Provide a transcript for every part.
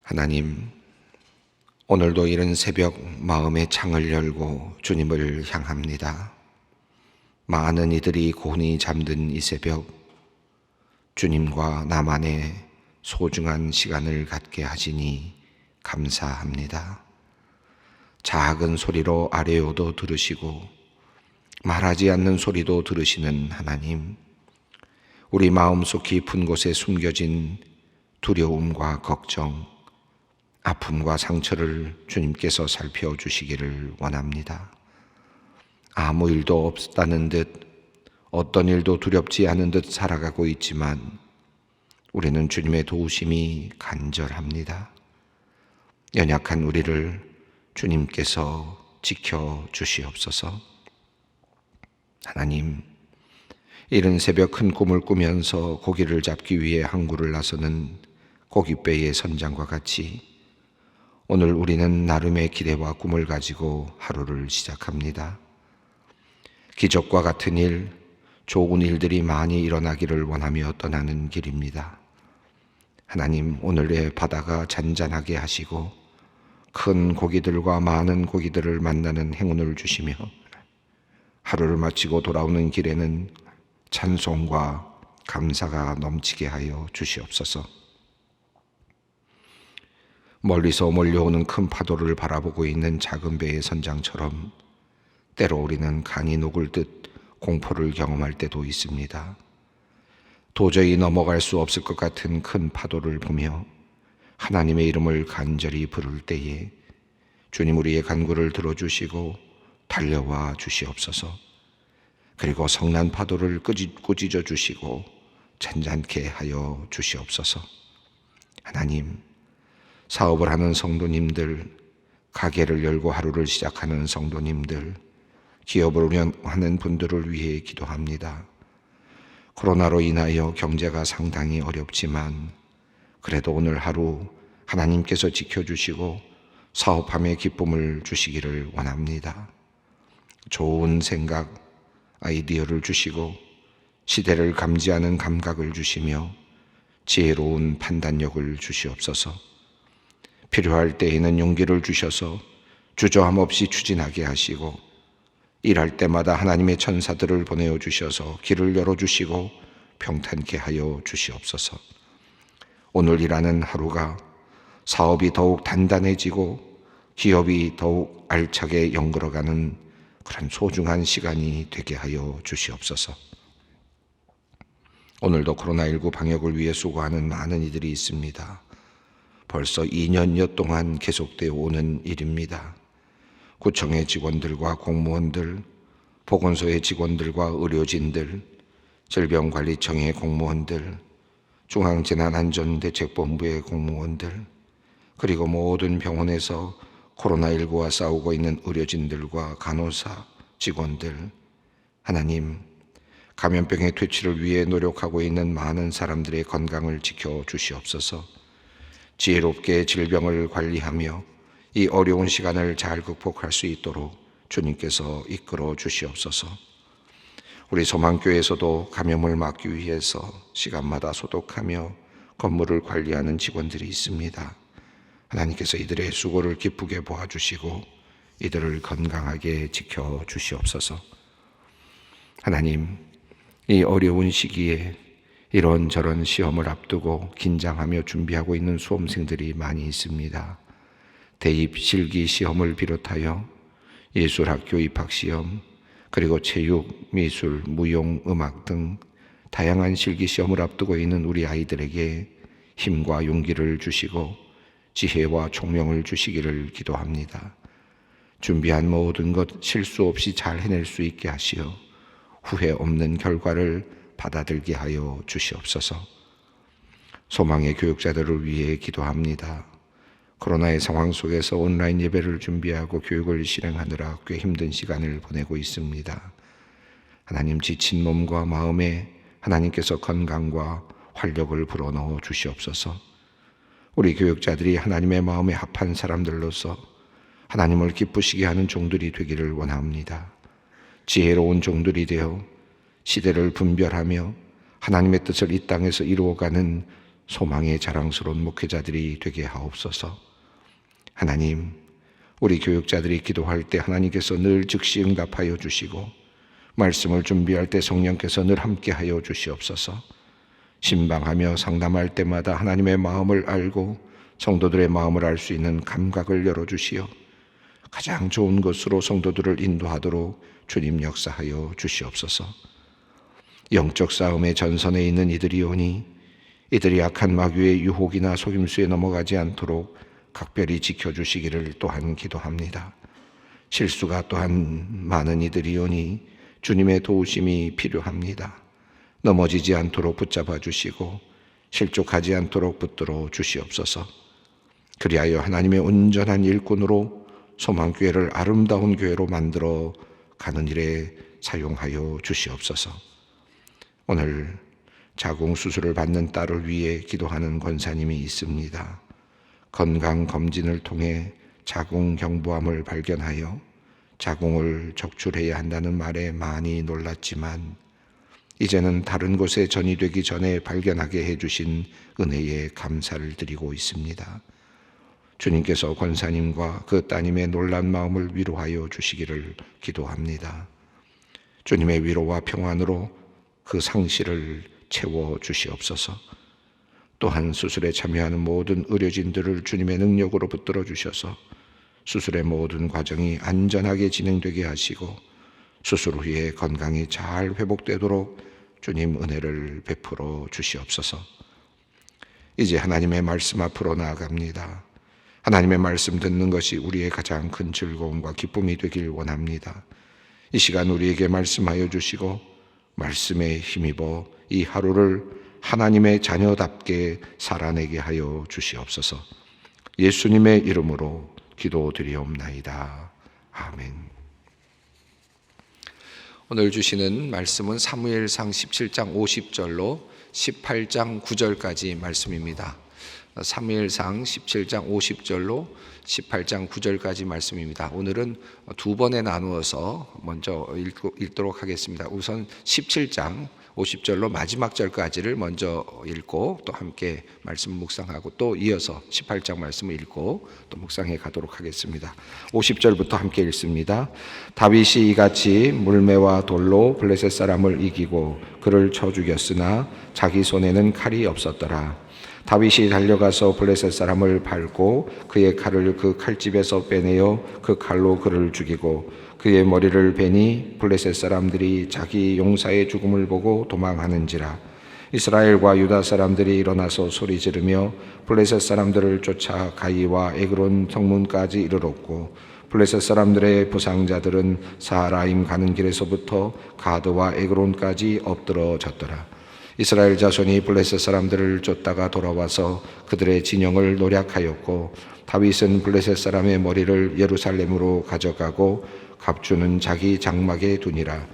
하나님, 오늘도 이른 새벽 마음의 창을 열고 주님을 향합니다. 많은 이들이 곤히 잠든 이 새벽, 주님과 나만의 소중한 시간을 갖게 하시니 감사합니다. 작은 소리로 아뢰어도 들으시고 말하지 않는 소리도 들으시는 하나님, 우리 마음속 깊은 곳에 숨겨진 두려움과 걱정, 아픔과 상처를 주님께서 살펴주시기를 원합니다. 아무 일도 없다는 듯, 어떤 일도 두렵지 않은 듯 살아가고 있지만 우리는 주님의 도우심이 간절합니다. 연약한 우리를 주님께서 지켜주시옵소서. 하나님, 이른 새벽 큰 꿈을 꾸면서 고기를 잡기 위해 항구를 나서는 고깃배의 선장과 같이 오늘 우리는 나름의 기대와 꿈을 가지고 하루를 시작합니다. 기적과 같은 일, 좋은 일들이 많이 일어나기를 원하며 떠나는 길입니다. 하나님, 오늘의 바다가 잔잔하게 하시고 큰 고기들과 많은 고기들을 만나는 행운을 주시며 하루를 마치고 돌아오는 길에는 찬송과 감사가 넘치게 하여 주시옵소서. 멀리서 몰려오는 큰 파도를 바라보고 있는 작은 배의 선장처럼 때로 우리는 간이 녹을 듯 공포를 경험할 때도 있습니다. 도저히 넘어갈 수 없을 것 같은 큰 파도를 보며 하나님의 이름을 간절히 부를 때에 주님 우리의 간구를 들어주시고 달려와 주시옵소서. 그리고 성난 파도를 꾸짖어 주시고 잔잔케 하여 주시옵소서. 하나님, 사업을 하는 성도님들, 가게를 열고 하루를 시작하는 성도님들, 기업을 운영하는 분들을 위해 기도합니다. 코로나로 인하여 경제가 상당히 어렵지만 그래도 오늘 하루 하나님께서 지켜주시고 사업함의 기쁨을 주시기를 원합니다. 좋은 생각, 아이디어를 주시고 시대를 감지하는 감각을 주시며 지혜로운 판단력을 주시옵소서. 필요할 때에는 용기를 주셔서 주저함 없이 추진하게 하시고 일할 때마다 하나님의 천사들을 보내어 주셔서 길을 열어주시고 평탄케 하여 주시옵소서. 오늘 일하는 하루가 사업이 더욱 단단해지고 기업이 더욱 알차게 연결어가는 그런 소중한 시간이 되게 하여 주시옵소서. 오늘도 코로나19 방역을 위해 수고하는 많은 이들이 있습니다. 벌써 2년여 동안 계속되어 오는 일입니다. 구청의 직원들과 공무원들, 보건소의 직원들과 의료진들, 질병관리청의 공무원들, 중앙재난안전대책본부의 공무원들, 그리고 모든 병원에서 코로나19와 싸우고 있는 의료진들과 간호사, 직원들, 하나님, 감염병의 퇴치를 위해 노력하고 있는 많은 사람들의 건강을 지켜주시옵소서. 지혜롭게 질병을 관리하며 이 어려운 시간을 잘 극복할 수 있도록 주님께서 이끌어 주시옵소서. 우리 소망교회에서도 감염을 막기 위해서 시간마다 소독하며 건물을 관리하는 직원들이 있습니다. 하나님께서 이들의 수고를 기쁘게 보아주시고 이들을 건강하게 지켜주시옵소서. 하나님, 이 어려운 시기에 이런저런 시험을 앞두고 긴장하며 준비하고 있는 수험생들이 많이 있습니다. 대입 실기 시험을 비롯하여 예술학교 입학시험, 그리고 체육, 미술, 무용, 음악 등 다양한 실기 시험을 앞두고 있는 우리 아이들에게 힘과 용기를 주시고 지혜와 총명을 주시기를 기도합니다. 준비한 모든 것 실수 없이 잘 해낼 수 있게 하시어 후회 없는 결과를 받아들게 하여 주시옵소서. 소망의 교육자들을 위해 기도합니다. 코로나의 상황 속에서 온라인 예배를 준비하고 교육을 실행하느라 꽤 힘든 시간을 보내고 있습니다. 하나님, 지친 몸과 마음에 하나님께서 건강과 활력을 불어넣어 주시옵소서. 우리 교육자들이 하나님의 마음에 합한 사람들로서 하나님을 기쁘시게 하는 종들이 되기를 원합니다. 지혜로운 종들이 되어 시대를 분별하며 하나님의 뜻을 이 땅에서 이루어가는 소망의 자랑스러운 목회자들이 되게 하옵소서. 하나님, 우리 교육자들이 기도할 때 하나님께서 늘 즉시 응답하여 주시고 말씀을 준비할 때 성령께서 늘 함께하여 주시옵소서. 신방하며 상담할 때마다 하나님의 마음을 알고 성도들의 마음을 알 수 있는 감각을 열어주시어 가장 좋은 것으로 성도들을 인도하도록 주님 역사하여 주시옵소서. 영적 싸움의 전선에 있는 이들이오니 이들이 악한 마귀의 유혹이나 속임수에 넘어가지 않도록 각별히 지켜주시기를 또한 기도합니다. 실수가 또한 많은 이들이오니 주님의 도우심이 필요합니다. 넘어지지 않도록 붙잡아 주시고 실족하지 않도록 붙들어 주시옵소서. 그리하여 하나님의 온전한 일꾼으로 소망교회를 아름다운 교회로 만들어 가는 일에 사용하여 주시옵소서. 오늘 자궁수술을 받는 딸을 위해 기도하는 권사님이 있습니다. 건강검진을 통해 자궁경부암을 발견하여 자궁을 적출해야 한다는 말에 많이 놀랐지만 이제는 다른 곳에 전이되기 전에 발견하게 해주신 은혜에 감사를 드리고 있습니다. 주님께서 권사님과 그 따님의 놀란 마음을 위로하여 주시기를 기도합니다. 주님의 위로와 평안으로 그 상실을 채워 주시옵소서. 또한 수술에 참여하는 모든 의료진들을 주님의 능력으로 붙들어 주셔서 수술의 모든 과정이 안전하게 진행되게 하시고 수술 후에 건강이 잘 회복되도록 주님 은혜를 베풀어 주시옵소서. 이제 하나님의 말씀 앞으로 나아갑니다. 하나님의 말씀 듣는 것이 우리의 가장 큰 즐거움과 기쁨이 되길 원합니다. 이 시간 우리에게 말씀하여 주시고 말씀에 힘입어 이 하루를 하나님의 자녀답게 살아내게 하여 주시옵소서. 예수님의 이름으로 기도드리옵나이다. 아멘. 오늘 주시는 말씀은 사무엘상 17장 50절로 18장 9절까지 말씀입니다. 사무엘상 17장 50절로 18장 9절까지 말씀입니다. 오늘은 두 번에 나누어서 먼저 읽도록 하겠습니다. 우선 17장 50절로 마지막 절까지를 먼저 읽고 또 함께 말씀 묵상하고 또 이어서 18장 말씀을 읽고 또 묵상해 가도록 하겠습니다. 50절부터 함께 읽습니다. 다윗이 이같이 물매와 돌로 블레셋 사람을 이기고 그를 쳐 죽였으나 자기 손에는 칼이 없었더라. 다윗이 달려가서 블레셋 사람을 밟고 그의 칼을 그 칼집에서 빼내어 그 칼로 그를 죽이고 그의 머리를 베니 블레셋 사람들이 자기 용사의 죽음을 보고 도망하는지라. 이스라엘과 유다 사람들이 일어나서 소리 지르며 블레셋 사람들을 쫓아 가이와 에그론 성문까지 이르렀고 블레셋 사람들의 부상자들은 사하라임 가는 길에서부터 가드와 에그론까지 엎드러졌더라. 이스라엘 자손이 블레셋 사람들을 쫓다가 돌아와서 그들의 진영을 노략하였고 다윗은 블레셋 사람의 머리를 예루살렘으로 가져가고 갑주는 자기 장막에 두니라.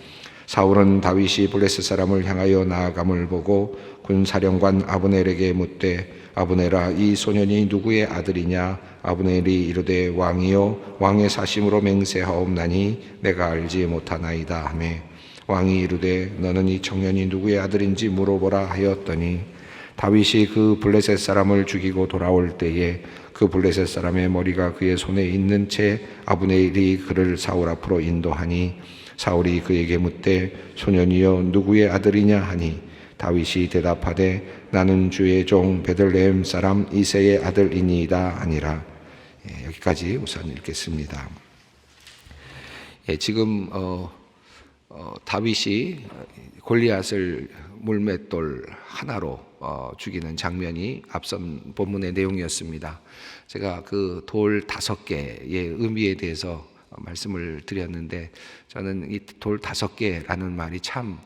사울은 다윗이 블레셋 사람을 향하여 나아감을 보고 군사령관 아브넬에게 묻되 아브넬아 이 소년이 누구의 아들이냐? 아브넬이 이르되 왕이요 왕의 사심으로 맹세하옵나니 내가 알지 못하나이다 하매 왕이 이르되 너는 이 청년이 누구의 아들인지 물어보라 하였더니 다윗이 그 블레셋 사람을 죽이고 돌아올 때에 그 블레셋 사람의 머리가 그의 손에 있는 채 아브넬이 그를 사울 앞으로 인도하니 사울이 그에게 묻되 소년이여 누구의 아들이냐 하니 다윗이 대답하되 나는 주의 종 베들레헴 사람 이새의 아들이니이다 하니라. 여기까지 우선 읽겠습니다. 지금 다윗이 골리앗을 물맷돌 하나로 죽이는 장면이 앞선 본문의 내용이었습니다. 제가 그 돌 5개의 의미에 대해서 말씀을 드렸는데 저는 이 돌 5개라는 말이 참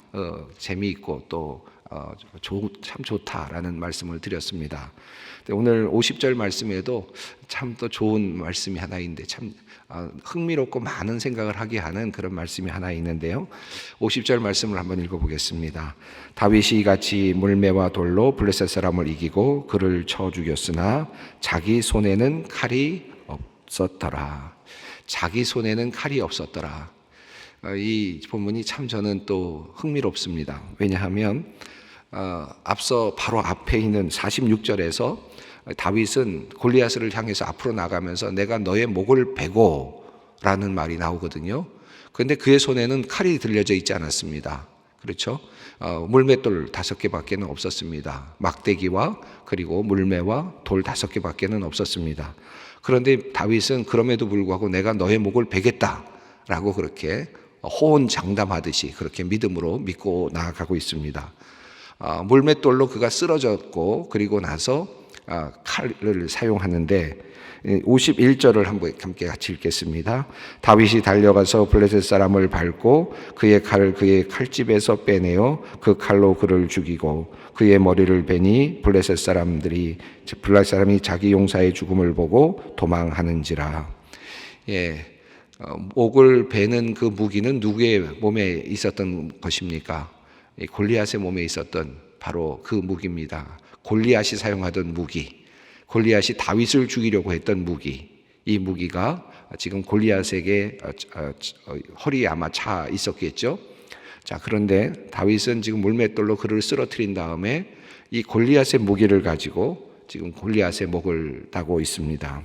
재미있고 또 참 좋다라는 말씀을 드렸습니다. 오늘 50절 말씀에도 참 또 좋은 말씀이 하나 있는데 참 흥미롭고 많은 생각을 하게 하는 그런 말씀이 하나 있는데요. 50절 말씀을 한번 읽어보겠습니다. 다윗이 이같이 물매와 돌로 블레셋 사람을 이기고 그를 쳐 죽였으나 자기 손에는 칼이 없었더라. 자기 손에는 칼이 없었더라. 이 본문이 참 저는 또 흥미롭습니다. 왜냐하면 앞서 바로 앞에 있는 46절에서 다윗은 골리앗을 향해서 앞으로 나가면서 내가 너의 목을 베고 라는 말이 나오거든요. 그런데 그의 손에는 칼이 들려져 있지 않았습니다. 그렇죠? 물맷돌 5개밖에는 없었습니다. 막대기와 그리고 물매와 돌 5개밖에는 없었습니다. 그런데 다윗은 그럼에도 불구하고 내가 너의 목을 베겠다라고 그렇게 호언장담하듯이 그렇게 믿음으로 믿고 나아가고 있습니다. 물맷돌로 그가 쓰러졌고 그리고 나서 칼을 사용하는데 51절을 함께 같이 읽겠습니다. 다윗이 달려가서 블레셋 사람을 밟고 그의 칼을 그의 칼집에서 빼내어 그 칼로 그를 죽이고 그의 머리를 베니 블레셋 사람이 자기 용사의 죽음을 보고 도망하는지라. 목을 베는 그 무기는 누구의 몸에 있었던 것입니까? 골리앗의 몸에 있었던 바로 그 무기입니다. 골리앗이 사용하던 무기, 골리앗이 다윗을 죽이려고 했던 무기, 이 무기가 지금 골리앗에게 허리에 아마 차 있었겠죠. 자, 그런데 다윗은 지금 물맷돌로 그를 쓰러뜨린 다음에 이 골리앗의 무기를 가지고 지금 골리앗의 목을 따고 있습니다.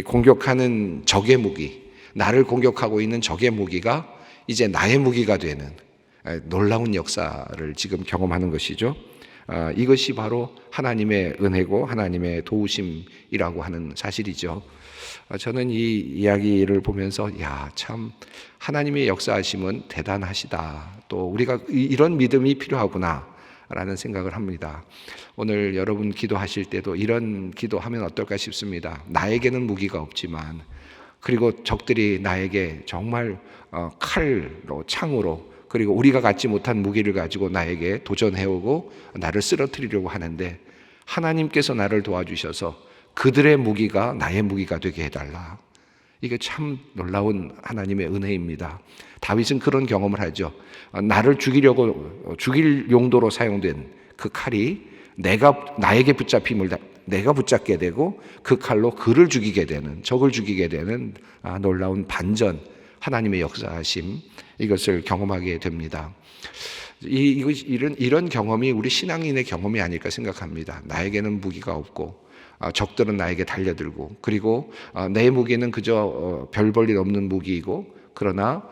공격하는 적의 무기, 나를 공격하고 있는 적의 무기가 이제 나의 무기가 되는 놀라운 역사를 지금 경험하는 것이죠. 이것이 바로 하나님의 은혜고 하나님의 도우심이라고 하는 사실이죠. 저는 이 이야기를 보면서 참 하나님의 역사하심은 대단하시다. 또 우리가 이런 믿음이 필요하구나 라는 생각을 합니다. 오늘 여러분 기도하실 때도 이런 기도하면 어떨까 싶습니다. 나에게는 무기가 없지만 그리고 적들이 나에게 정말 칼로 창으로 그리고 우리가 갖지 못한 무기를 가지고 나에게 도전해오고 나를 쓰러뜨리려고 하는데 하나님께서 나를 도와주셔서 그들의 무기가 나의 무기가 되게 해달라. 이게 참 놀라운 하나님의 은혜입니다. 다윗은 그런 경험을 하죠. 나를 죽일 용도로 사용된 그 칼이 나에게 붙잡힘을 내가 붙잡게 되고 그 칼로 그를 죽이게 되는, 적을 죽이게 되는 놀라운 반전, 하나님의 역사하심, 이것을 경험하게 됩니다. 이런 경험이 우리 신앙인의 경험이 아닐까 생각합니다. 나에게는 무기가 없고 적들은 나에게 달려들고 그리고 내 무기는 그저 별 볼 일 없는 무기이고 그러나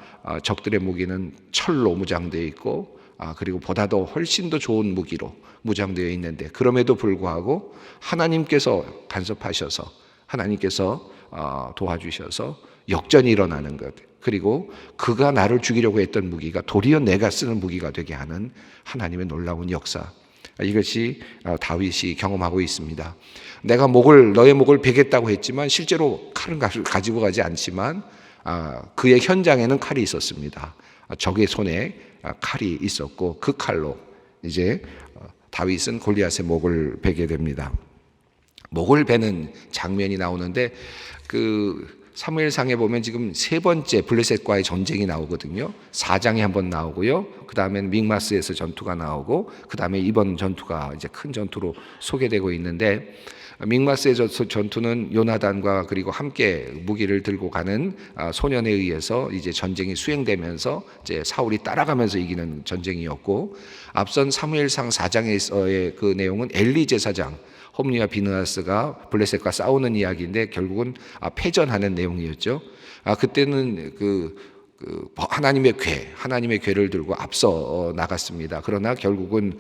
적들의 무기는 철로 무장되어 있고 그리고 보다도 훨씬 더 좋은 무기로 무장되어 있는데 그럼에도 불구하고 하나님께서 간섭하셔서 하나님께서 도와주셔서 역전이 일어나는 것, 그리고 그가 나를 죽이려고 했던 무기가 도리어 내가 쓰는 무기가 되게 하는 하나님의 놀라운 역사, 이것이 다윗이 경험하고 있습니다. 내가 너의 목을 베겠다고 했지만 실제로 칼은 가지고 가지 않지만 그의 현장에는 칼이 있었습니다. 적의 손에 칼이 있었고 그 칼로 이제 다윗은 골리앗의 목을 베게 됩니다. 목을 베는 장면이 나오는데 그 사무엘상에 보면 지금 3번째 블레셋과의 전쟁이 나오거든요. 4장에 한번 나오고요. 그 다음에는 믹마스에서 전투가 나오고 그 다음에 이번 전투가 이제 큰 전투로 소개되고 있는데 믹마스의 전투는 요나단과 그리고 함께 무기를 들고 가는 소년에 의해서 이제 전쟁이 수행되면서 이제 사울이 따라가면서 이기는 전쟁이었고 앞선 사무엘상 4장에서의 그 내용은 엘리 제사장 홈리와 비느하스가 블레셋과 싸우는 이야기인데 결국은 패전하는 내용이었죠. 그때는 하나님의 괴를 들고 앞서 나갔습니다. 그러나 결국은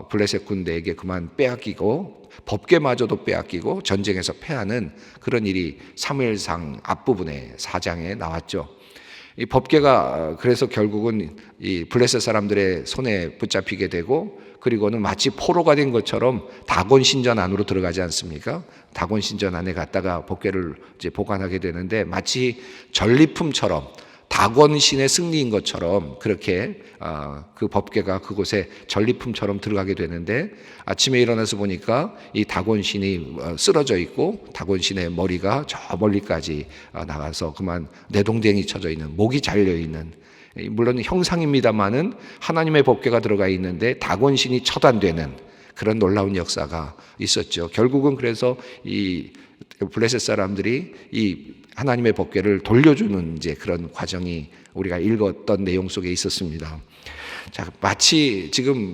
블레셋 군대에게 그만 빼앗기고 법궤마저도 빼앗기고 전쟁에서 패하는 그런 일이 사무엘상 앞부분의 4장에 나왔죠. 이 법궤가 그래서 결국은 이 블레셋 사람들의 손에 붙잡히게 되고 그리고는 마치 포로가 된 것처럼 다곤 신전 안으로 들어가지 않습니까? 다곤 신전 안에 갔다가 법궤를 이제 보관하게 되는데 마치 전리품처럼 다곤 신의 승리인 것처럼 그렇게 그 법궤가 그곳에 전리품처럼 들어가게 되는데 아침에 일어나서 보니까 이 다곤 신이 쓰러져 있고 다곤 신의 머리가 저 멀리까지 나가서 그만 내동댕이 쳐져 있는, 목이 잘려 있는, 물론 형상입니다만은 하나님의 법궤가 들어가 있는데 다곤 신이 처단되는 그런 놀라운 역사가 있었죠. 결국은 그래서 이 블레셋 사람들이 이 하나님의 법궤를 돌려주는 이제 그런 과정이 우리가 읽었던 내용 속에 있었습니다. 자, 마치 지금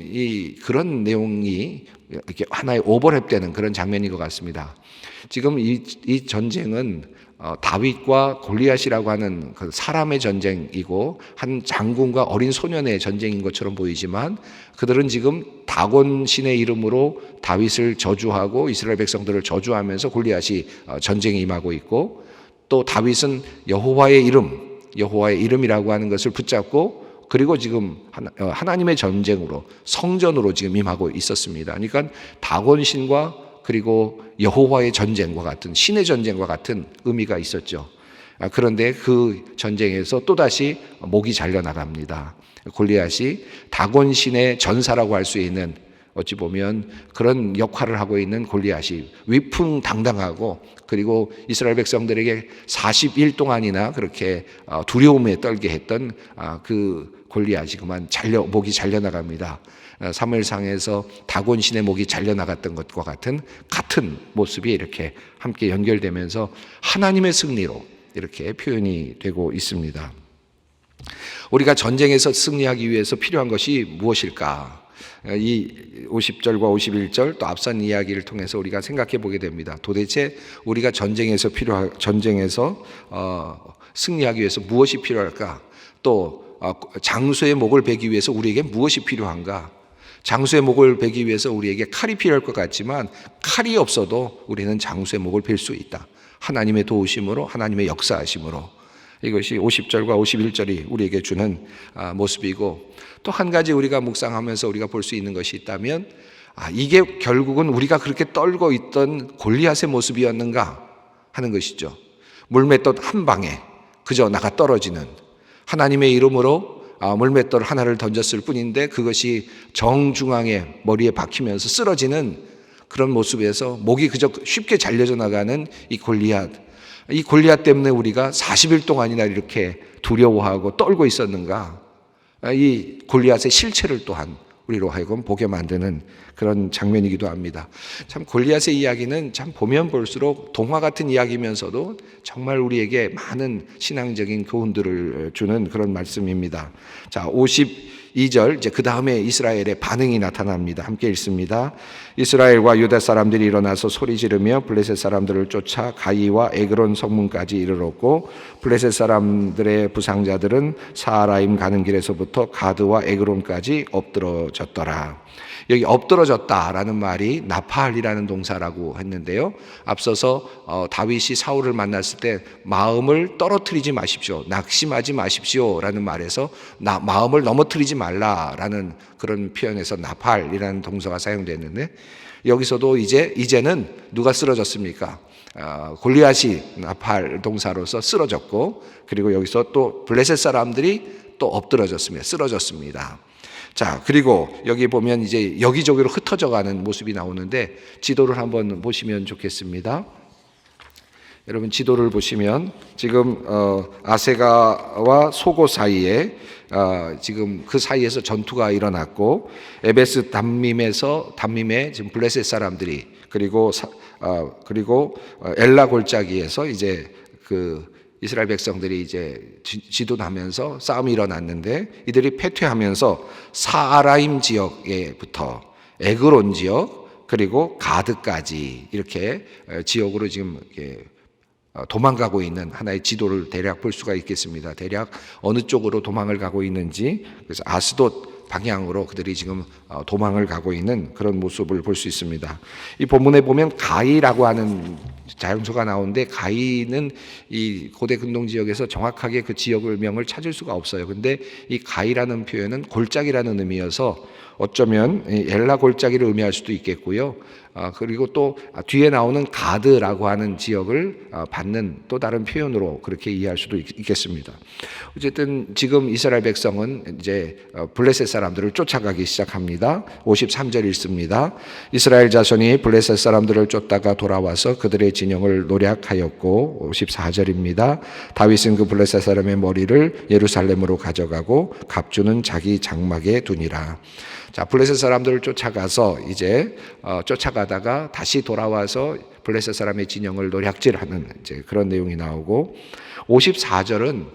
그런 내용이 이렇게 하나의 오버랩되는 그런 장면인 것 같습니다. 지금 이 전쟁은 다윗과 골리앗이라고 하는 그 사람의 전쟁이고 한 장군과 어린 소년의 전쟁인 것처럼 보이지만 그들은 지금 다곤 신의 이름으로 다윗을 저주하고 이스라엘 백성들을 저주하면서 골리앗이 전쟁에 임하고 있고, 또 다윗은 여호와의 이름이라고 하는 것을 붙잡고, 그리고 지금 하나님의 전쟁으로 성전으로 지금 임하고 있었습니다. 그러니까 다곤 신과 그리고 여호와의 전쟁과 같은, 신의 전쟁과 같은 의미가 있었죠. 그런데 그 전쟁에서 또다시 목이 잘려나갑니다. 골리앗이 다곤 신의 전사라고 할 수 있는, 어찌 보면 그런 역할을 하고 있는 골리앗이 위풍당당하고, 그리고 이스라엘 백성들에게 40일 동안이나 그렇게 두려움에 떨게 했던 그 골리앗이 그만 목이 잘려나갑니다. 사무엘상에서 다곤 신의 목이 잘려나갔던 것과 같은 모습이 이렇게 함께 연결되면서 하나님의 승리로 이렇게 표현이 되고 있습니다. 우리가 전쟁에서 승리하기 위해서 필요한 것이 무엇일까? 이 50절과 51절 또 앞선 이야기를 통해서 우리가 생각해 보게 됩니다. 도대체 우리가 전쟁에서 승리하기 위해서 무엇이 필요할까? 또 장수의 목을 베기 위해서 우리에게 무엇이 필요한가? 장수의 목을 베기 위해서 우리에게 칼이 필요할 것 같지만 칼이 없어도 우리는 장수의 목을 벨 수 있다. 하나님의 도우심으로, 하나님의 역사하심으로. 이것이 50절과 51절이 우리에게 주는 모습이고, 또 한 가지 우리가 묵상하면서 우리가 볼 수 있는 것이 있다면, 이게 결국은 우리가 그렇게 떨고 있던 골리앗의 모습이었는가 하는 것이죠. 물맷돌 한 방에 그저 나가 떨어지는, 하나님의 이름으로 물맷돌 하나를 던졌을 뿐인데 그것이 정중앙에 머리에 박히면서 쓰러지는 그런 모습에서 목이 그저 쉽게 잘려져 나가는 이 골리앗 때문에 우리가 40일 동안이나 이렇게 두려워하고 떨고 있었는가? 이 골리앗의 실체를 또한 우리로 하여금 보게 만드는 그런 장면이기도 합니다. 참 골리앗의 이야기는 참 보면 볼수록 동화 같은 이야기면서도 정말 우리에게 많은 신앙적인 교훈들을 주는 그런 말씀입니다. 자, 52절, 이제 그 다음에 이스라엘의 반응이 나타납니다. 함께 읽습니다. 이스라엘과 유다 사람들이 일어나서 소리 지르며 블레셋 사람들을 쫓아 가이와 에그론 성문까지 이르렀고, 블레셋 사람들의 부상자들은 사하라임 가는 길에서부터 가드와 에그론까지 엎드러졌더라. 여기 엎드러졌다라는 말이 나팔이라는 동사라고 했는데요. 앞서서 다윗이 사울을 만났을 때 마음을 떨어뜨리지 마십시오, 낙심하지 마십시오라는 말에서 마음을 넘어뜨리지 말라라는 그런 표현에서 나팔이라는 동사가 사용됐는데, 여기서도 이제는 누가 쓰러졌습니까? 골리앗이 나팔 동사로서 쓰러졌고, 그리고 여기서 또 블레셋 사람들이 또 엎드러졌습니다. 쓰러졌습니다. 자, 그리고 여기 보면 이제 여기저기로 흩어져 가는 모습이 나오는데, 지도를 한번 보시면 좋겠습니다. 여러분, 지도를 보시면 지금 아세가와 소고 사이에 지금 그 사이에서 전투가 일어났고, 에베스 담밈에 지금 블레셋 사람들이, 그리고 엘라 골짜기에서 이제 그 이스라엘 백성들이 이제 지도하면서 싸움이 일어났는데, 이들이 패퇴하면서 사하라임 지역에부터 에그론 지역, 그리고 가드까지 이렇게 지역으로 지금 도망가고 있는 하나의 지도를 대략 볼 수가 있겠습니다. 대략 어느 쪽으로 도망을 가고 있는지, 그래서 아스돗 방향으로 그들이 지금 도망을 가고 있는 그런 모습을 볼 수 있습니다. 이 본문에 보면 가이라고 하는 자연소가 나오는데, 가이는 이 고대 근동 지역에서 정확하게 그 지역명을 찾을 수가 없어요. 근데 이 가이라는 표현은 골짜기라는 의미여서 어쩌면 엘라 골짜기를 의미할 수도 있겠고요. 그리고 또 뒤에 나오는 가드라고 하는 지역을 받는 또 다른 표현으로 그렇게 이해할 수도 있겠습니다. 어쨌든 지금 이스라엘 백성은 이제 블레셋 사람들을 쫓아가기 시작합니다. 53절 읽습니다. 이스라엘 자손이 블레셋 사람들을 쫓다가 돌아와서 그들의 진영을 노략하였고, 54절입니다. 다윗은 그 블레셋 사람의 머리를 예루살렘으로 가져가고 갑주는 자기 장막에 두니라. 자, 블레셋 사람들을 쫓아가서 이제 쫓아가다가 다시 돌아와서 블레셋 사람의 진영을 노략질하는 이제 그런 내용이 나오고, 54절은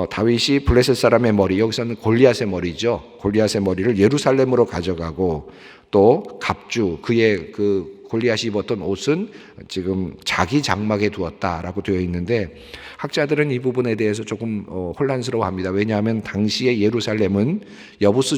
다윗이 블레셋 사람의 머리, 여기서는 골리앗의 머리죠. 골리앗의 머리를 예루살렘으로 가져가고, 또 갑주, 그의 그 골리앗이 입었던 옷은 지금 자기 장막에 두었다라고 되어 있는데, 학자들은 이 부분에 대해서 조금 혼란스러워합니다. 왜냐하면 당시에 예루살렘은 여부스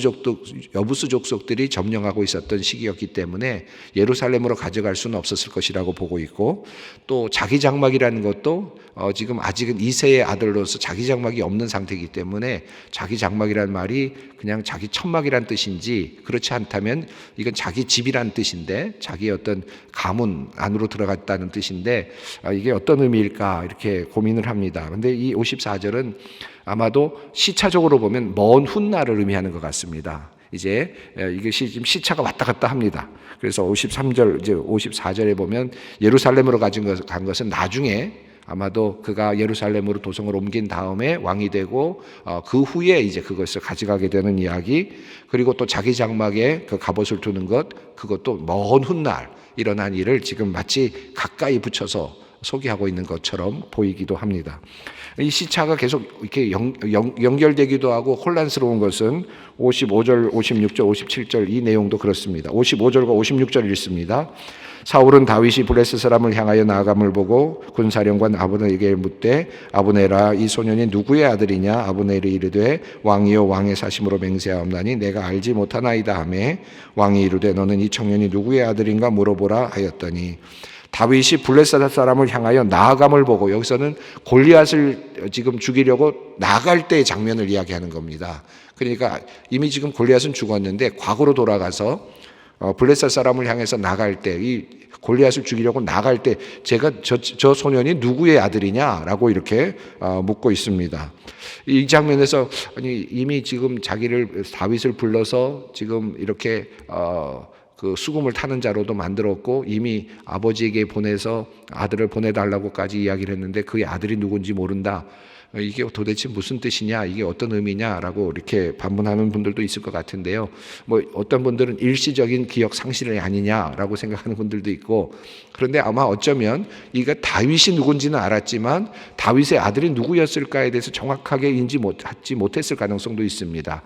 족속들이 점령하고 있었던 시기였기 때문에 예루살렘으로 가져갈 수는 없었을 것이라고 보고 있고, 또 자기 장막이라는 것도 지금 아직은 이새의 아들로서 자기 장막이 없는 상태이기 때문에 자기 장막이라는 말이 그냥 자기 천막이란 뜻인지, 그렇지 않다면 이건 자기 집이란 뜻인데 자기의 어떤 가문 안으로 들어갔다는 뜻인데, 이게 어떤 의미일까 이렇게 고민을 합니다. 근데 이 54절은 아마도 시차적으로 보면 먼 훗날을 의미하는 것 같습니다. 이제 이것이 지금 시차가 왔다 갔다 합니다. 그래서 53절, 이제 54절에 보면 예루살렘으로 간 것은 나중에, 아마도 그가 예루살렘으로 도성을 옮긴 다음에 왕이 되고 그 후에 이제 그것을 가져가게 되는 이야기, 그리고 또 자기 장막에 그 갑옷을 두는 것, 그것도 먼 훗날 일어난 일을 지금 마치 가까이 붙여서 소개하고 있는 것처럼 보이기도 합니다. 이 시차가 계속 이렇게 연결되기도 하고 혼란스러운 것은 55절, 56절, 57절 이 내용도 그렇습니다. 55절과 56절 읽습니다. 사울은 다윗이 블레셋 사람을 향하여 나아감을 보고 군사령관 아브넬에게 묻되, 아브넬아, 이 소년이 누구의 아들이냐? 아브넬이 이르되, 왕이요 왕의 사심으로 맹세하옵나니 내가 알지 못하나이다 하매, 왕이 이르되 너는 이 청년이 누구의 아들인가 물어보라 하였더니, 다윗이 블레셋 사람을 향하여 나아감을 보고, 여기서는 골리앗을 지금 죽이려고 나갈 때의 장면을 이야기하는 겁니다. 그러니까 이미 지금 골리앗은 죽었는데 과거로 돌아가서 블레셋 사람을 향해서 나갈 때, 이 골리앗을 죽이려고 나갈 때 저 소년이 누구의 아들이냐라고 이렇게 묻고 있습니다. 이 장면에서 아니 이미 지금 다윗을 불러서 지금 이렇게 그 수금을 타는 자로도 만들었고, 이미 아버지에게 보내서 아들을 보내달라고까지 이야기를 했는데 그의 아들이 누군지 모른다. 이게 도대체 무슨 뜻이냐, 이게 어떤 의미냐라고 이렇게 반문하는 분들도 있을 것 같은데요. 뭐 어떤 분들은 일시적인 기억 상실이 아니냐라고 생각하는 분들도 있고, 그런데 아마 어쩌면 이가 다윗이 누군지는 알았지만 다윗의 아들이 누구였을까에 대해서 정확하게 하지 못했을 가능성도 있습니다.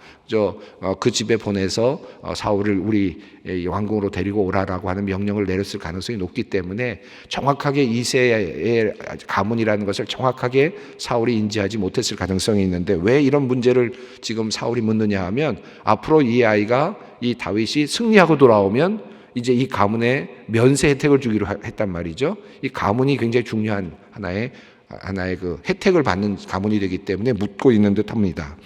그 집에 보내서 사울을 우리 왕궁으로 데리고 오라라고 하는 명령을 내렸을 가능성이 높기 때문에 정확하게 이새의 가문이라는 것을 정확하게 사울이 인지하지 못했을 가능성이 있는데, 왜 이런 문제를 지금 사울이 묻느냐 하면, 앞으로 이 아이가, 이 다윗이 승리하고 돌아오면 이제 이 가문에 면세 혜택을 주기로 했단 말이죠. 이 가문이 굉장히 중요한 하나의 그 혜택을 받는 가문이 되기 때문에 묻고 있는 듯합니다.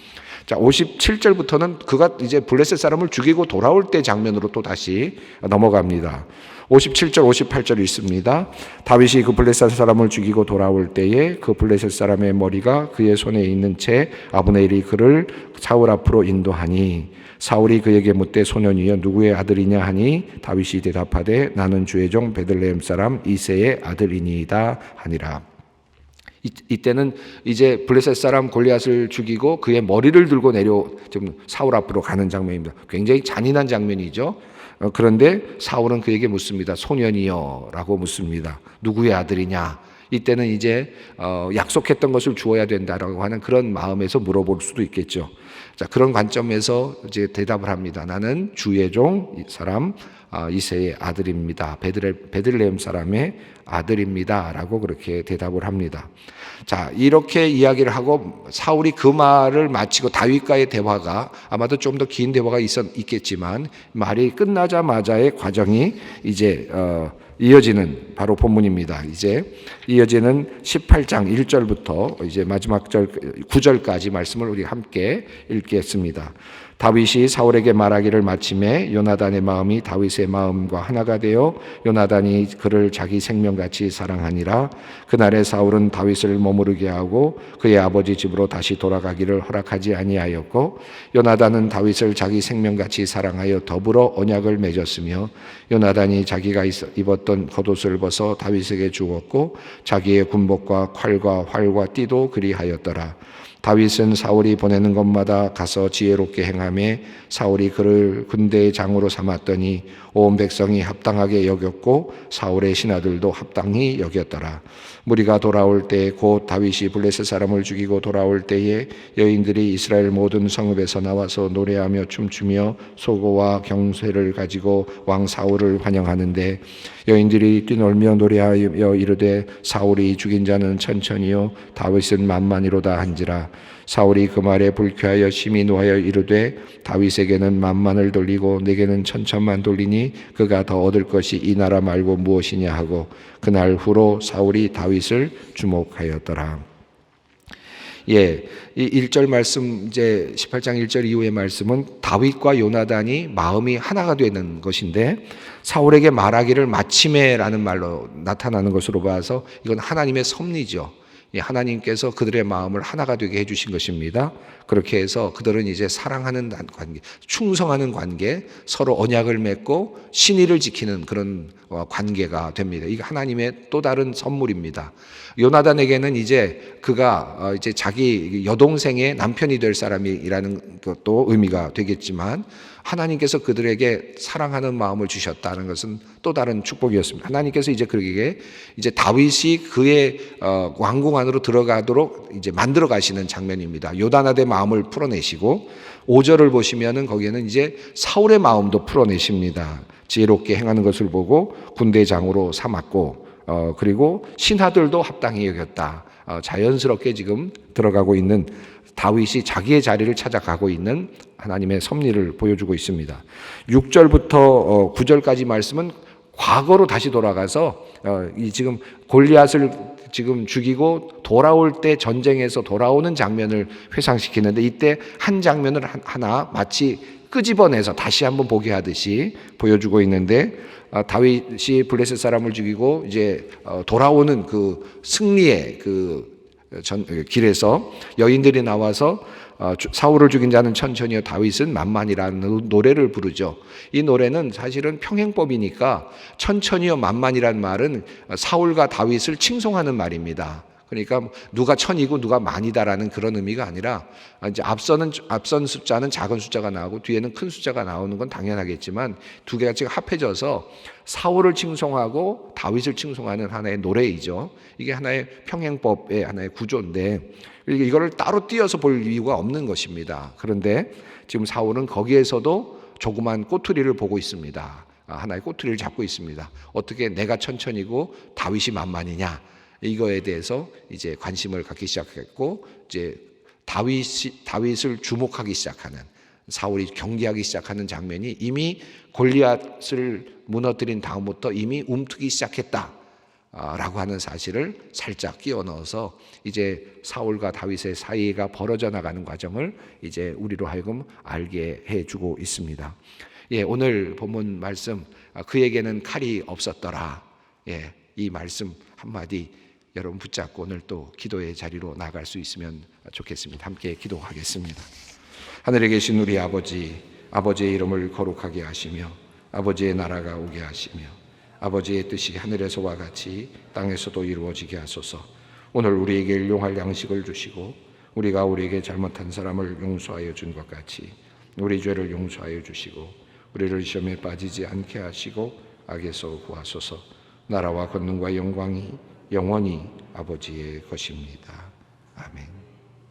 자, 57절부터는 그가 이제 블레셋 사람을 죽이고 돌아올 때 장면으로 또 다시 넘어갑니다. 57절, 58절 있습니다. 다윗이 그 블레셋 사람을 죽이고 돌아올 때에 그 블레셋 사람의 머리가 그의 손에 있는 채 아브넬이 그를 사울 앞으로 인도하니, 사울이 그에게 묻되 소년이여 누구의 아들이냐 하니, 다윗이 대답하되 나는 주의 종 베들레헴 사람 이새의 아들이니이다 하니라. 이때는 이제 블레셋 사람 골리앗을 죽이고 그의 머리를 들고 지금 사울 앞으로 가는 장면입니다. 굉장히 잔인한 장면이죠. 그런데 사울은 그에게 묻습니다. 소년이여 라고 묻습니다. 누구의 아들이냐? 이때는 이제 약속했던 것을 주어야 된다라고 하는 그런 마음에서 물어볼 수도 있겠죠. 자, 그런 관점에서 이제 대답을 합니다. 나는 주의 종 사람 이새의 아들입니다. 베들레헴 사람의 아들입니다. 라고 그렇게 대답을 합니다. 자, 이렇게 이야기를 하고 사울이 그 말을 마치고 다윗과의 대화가, 아마도 좀 더 긴 대화가 있겠지만 말이 끝나자마자의 과정이 이제 이어지는 바로 본문입니다. 이제 이어지는 18장 1절부터 이제 마지막 절 9절까지 말씀을 우리 함께 읽겠습니다. 다윗이 사울에게 말하기를 마침에 요나단의 마음이 다윗의 마음과 하나가 되어 요나단이 그를 자기 생명같이 사랑하니라. 그날에 사울은 다윗을 머무르게 하고 그의 아버지 집으로 다시 돌아가기를 허락하지 아니하였고, 요나단은 다윗을 자기 생명같이 사랑하여 더불어 언약을 맺었으며, 요나단이 자기가 입었던 겉옷을 벗어 다윗에게 주었고 자기의 군복과 칼과 활과 띠도 그리하였더라. 다윗은 사울이 보내는 곳마다 가서 지혜롭게 행하며 사울이 그를 군대의 장으로 삼았더니 온 백성이 합당하게 여겼고 사울의 신하들도 합당히 여겼더라. 무리가 돌아올 때 곧 다윗이 블레셋 사람을 죽이고 돌아올 때에 여인들이 이스라엘 모든 성읍에서 나와서 노래하며 춤추며 소고와 경쇠를 가지고 왕 사울을 환영하는데 여인들이 뛰놀며 노래하여 이르되 사울이 죽인 자는 천천히요 다윗은 만만이로다 한지라. 사울이 그 말에 불쾌하여 심히 노하여 이르되 다윗에게는 만만을 돌리고 내게는 천천만 돌리니 그가 더 얻을 것이 이 나라 말고 무엇이냐 하고 그날 후로 사울이 다윗을 주목하였더라. 이 1절 말씀, 이제 18장 1절 이후의 말씀은 다윗과 요나단이 마음이 하나가 되는 것인데 사울에게 말하기를 마침에라는 말로 나타나는 것으로 봐서 이건 하나님의 섭리죠. 하나님께서 그들의 마음을 하나가 되게 해주신 것입니다. 그렇게 해서 그들은 이제 사랑하는 관계, 충성하는 관계, 서로 언약을 맺고 신의를 지키는 그런 관계가 됩니다. 이게 하나님의 또 다른 선물입니다. 요나단에게는 이제 그가 이제 자기 여동생의 남편이 될 사람이라는 것도 의미가 되겠지만 하나님께서 그들에게 사랑하는 마음을 주셨다는 것은 또 다른 축복이었습니다. 하나님께서 이제 그에게 이제 다윗이 그의 왕궁 안으로 들어가도록 이제 만들어 가시는 장면입니다. 요나단의 마음을 풀어내시고 5절을 보시면은 거기에는 이제 사울의 마음도 풀어내십니다. 지혜롭게 행하는 것을 보고 군대장으로 삼았고 그리고 신하들도 합당히 여겼다. 자연스럽게 지금 들어가고 있는 다윗이 자기의 자리를 찾아가고 있는 하나님의 섭리를 보여주고 있습니다. 6절부터 9절까지 말씀은 과거로 다시 돌아가서 이 지금 골리앗을 지금 죽이고 돌아올 때 전쟁에서 돌아오는 장면을 회상시키는데 이때 한 장면을 하나 마치 끄집어내서 다시 한번 보게 하듯이 보여주고 있는데 다윗이 블레셋 사람을 죽이고 이제 돌아오는 그 승리의 그 길에서 여인들이 나와서 사울을 죽인 자는 천천히요 다윗은 만만이라는 노래를 부르죠. 이 노래는 사실은 평행법이니까 천천히요 만만이라는 말은 사울과 다윗을 칭송하는 말입니다. 그러니까 누가 천이고 누가 만이다라는 그런 의미가 아니라 이제 앞선 숫자는 작은 숫자가 나오고 뒤에는 큰 숫자가 나오는 건 당연하겠지만 두 개가 지금 합해져서 사울을 칭송하고 다윗을 칭송하는 하나의 노래이죠. 이게 하나의 평행법의 하나의 구조인데 이거를 따로 띄어서 볼 이유가 없는 것입니다. 그런데 지금 사울은 거기에서도 조그만 꼬투리를 보고 있습니다. 하나의 꼬투리를 잡고 있습니다. 어떻게 내가 천천히고 다윗이 만만이냐? 이거에 대해서 이제 관심을 갖기 시작했고 이제 다윗을 주목하기 시작하는 사울이 경계하기 시작하는 장면이 이미 골리앗을 무너뜨린 다음부터 이미 움트기 시작했다라고 하는 사실을 살짝 끼워 넣어서 이제 사울과 다윗의 사이가 벌어져 나가는 과정을 이제 우리로 하여금 알게 해주고 있습니다. 오늘 본문 말씀 그에게는 칼이 없었더라. 이 말씀 한마디 여러분 붙잡고 오늘 또 기도의 자리로 나갈 수 있으면 좋겠습니다. 함께 기도하겠습니다. 하늘에 계신 우리 아버지, 아버지의 이름을 거룩하게 하시며 아버지의 나라가 오게 하시며 아버지의 뜻이 하늘에서와 같이 땅에서도 이루어지게 하소서. 오늘 우리에게 일용할 양식을 주시고 우리가 우리에게 잘못한 사람을 용서하여 준 것 같이 우리 죄를 용서하여 주시고 우리를 시험에 빠지지 않게 하시고 악에서 구하소서. 나라와 권능과 영광이 영원히 아버지의 것입니다. 아멘.